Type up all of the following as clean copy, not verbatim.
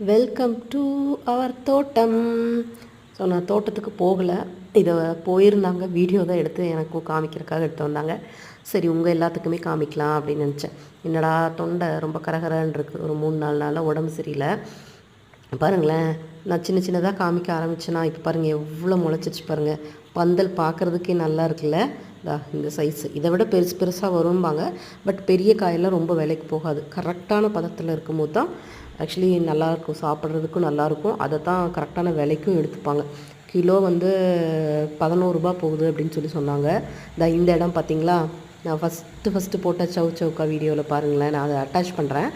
Welcome to our தோட்டம். So நான் தோட்டத்துக்கு போகலை, இதை போயிருந்தாங்க, வீடியோ தான் எடுத்து எனக்கும் காமிக்கிறதுக்காக எடுத்து வந்தாங்க. சரி உங்கள் எல்லாத்துக்குமே காமிக்கலாம் அப்படின்னு நினச்சேன். என்னடா தொண்டை ரொம்ப கரகரன்னு இருக்குது, ஒரு 3-4 நாளாக உடம்பு சரியில்லை. பாருங்களேன், நான் சின்ன சின்னதாக காமிக்க ஆரம்பிச்சேன்னா இப்போ பாருங்கள் எவ்வளோ முளைச்சிச்சு பாருங்கள். பந்தல் பார்க்குறதுக்கே நல்லா இருக்குல்ல. இந்த சைஸு இதை விட பெருசாக வரும்பாங்க. பட் பெரிய காயெல்லாம் ரொம்ப விலைக்கு போகாது. கரெக்டான பதத்தில் இருக்கும்போது தான் ஆக்சுவலி நல்லாயிருக்கும், சாப்பிட்றதுக்கும் நல்லாயிருக்கும். அதை தான் கரெக்டான விலைக்கும் எடுத்துப்பாங்க. கிலோ வந்து 11 ரூபா போகுது அப்படின்னு சொல்லி சொன்னாங்க. இந்த இடம் பார்த்திங்களா, நான் ஃபஸ்ட்டு போட்ட சவுக்கா வீடியோவில் பாருங்களேன், நான் அதை அட்டாச் பண்ணுறேன்.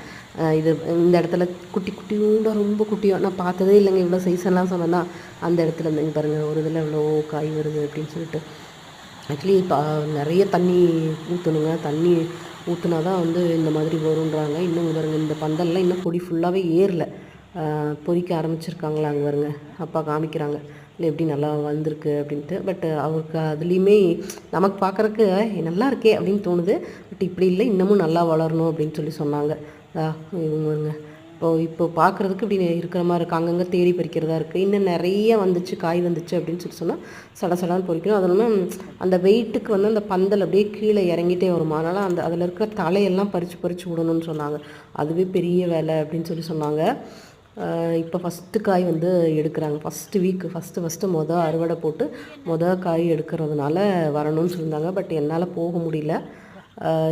இது இந்த இடத்துல குட்டியோட ரொம்ப குட்டியாக நான் பார்த்ததே இல்லைங்க. இவ்வளோ சைஸெல்லாம் சொன்னேன்னா அந்த இடத்துல இருந்துங்க பாருங்கள், ஒரு இதில் இவ்வளோ காய் வருது அப்படின்னு சொல்லிட்டு. ஆக்சுவலி நிறைய தண்ணி ஊற்றணுங்க. தண்ணி ஊற்றுனா தான் வந்து இந்த மாதிரி வருன்றாங்க. இன்னும் பாருங்க, இந்த பந்தல்லாம் இன்னும் கொடி ஃபுல்லாகவே ஏறல, பொறிக்க ஆரம்பிச்சிருக்காங்களா. அங்கே வருங்க, அப்பா காமிக்கிறாங்க இல்லை எப்படி நல்லா வந்திருக்கு அப்படின்ட்டு. பட் அவருக்கு அதுலேயுமே நமக்கு பார்க்குறக்கு நல்லா இருக்கே அப்படின்னு தோணுது. பட் இப்படி இல்லை, இன்னமும் நல்லா வளரணும் அப்படின்னு சொல்லி சொன்னாங்க. இவங்க வருங்க, இப்போ பார்க்குறதுக்கு இப்படி இருக்கிற மாதிரி இருக்குது. அங்கங்கே தேடி பறிக்கிறதா இருக்குது. இன்னும் நிறைய வந்துச்சு, காய் வந்துச்சு அப்படின்னு சொல்லி சொன்னால் சடசடான்னு பொறிக்கணும். அது இல்லாமல் அந்த வெயிட்டுக்கு வந்து அந்த பந்தல் அப்படியே கீழே இறங்கிட்டே வருமா, அதனால் அதில் இருக்கிற தலையெல்லாம் பறித்து விடணும்னு சொன்னாங்க. அதுவே பெரிய வேலை அப்படின்னு சொல்லி சொன்னாங்க. இப்போ ஃபஸ்ட்டு காய் வந்து எடுக்கிறாங்க. ஃபஸ்ட்டு வீக்கு ஃபஸ்ட்டு அறுவடை போட்டு காய் எடுக்கிறதுனால வரணும்னு சொல்லியிருந்தாங்க. பட் என்னால் போக முடியல.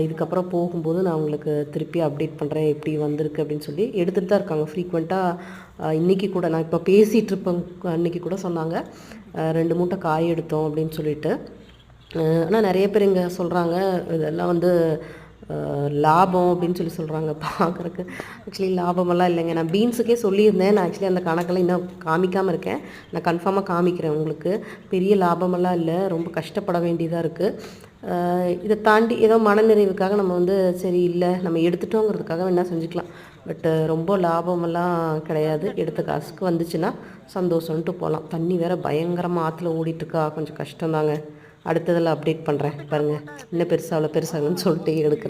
இதுக்கப்புறம் போகும்போது நான் உங்களுக்கு திருப்பி அப்டேட் பண்ணுறேன் எப்படி வந்திருக்கு அப்படின்னு சொல்லி. எடுத்துகிட்டு தான் இருக்காங்க ஃப்ரீக்வெண்ட்டாக. இன்றைக்கி கூட நான் இப்போ பேசிகிட்ருப்பேன், அன்றைக்கி கூட சொன்னாங்க 2 மூட்டை காய் எடுத்தோம் அப்படின்னு சொல்லிட்டு. ஆனால் நிறைய பேர் இங்கே சொல்கிறாங்க இதெல்லாம் வந்து லாபம் அப்படின்னு சொல்லி சொல்கிறாங்க. பார்க்குறக்கு ஆக்சுவலி லாபமெல்லாம் இல்லைங்க. நான் பீன்ஸுக்கே சொல்லியிருந்தேன். நான் ஆக்சுவலி அந்த கணக்கெல்லாம் இன்னும் காமிக்காமல் இருக்கேன். நான் கன்ஃபார்மாக காமிக்கிறேன் உங்களுக்கு. பெரிய லாபமெல்லாம் இல்லை, ரொம்ப கஷ்டப்பட வேண்டியதாக இருக்குது. இதை தாண்டி ஏதோ மனநிறைவுக்காக நம்ம வந்து சரி இல்லை நம்ம எடுத்துட்டோங்கிறதுக்காக என்ன செஞ்சுக்கலாம். பட் ரொம்ப லாபமெல்லாம் கிடையாது. எடுத்த காசுக்கு வந்துச்சுன்னா சந்தோஷம்ன்ட்டு போகலாம். தண்ணி வேறு பயங்கரமாக ஆற்றுல ஓடிட்டுருக்கா, கொஞ்சம் கஷ்டம்தாங்க. அடுத்ததில் அப்டேட் பண்ணுறேன் பாருங்கள். இன்னும் பெருசாகலன்னு சொல்லிட்டு எடுக்கிறேன்.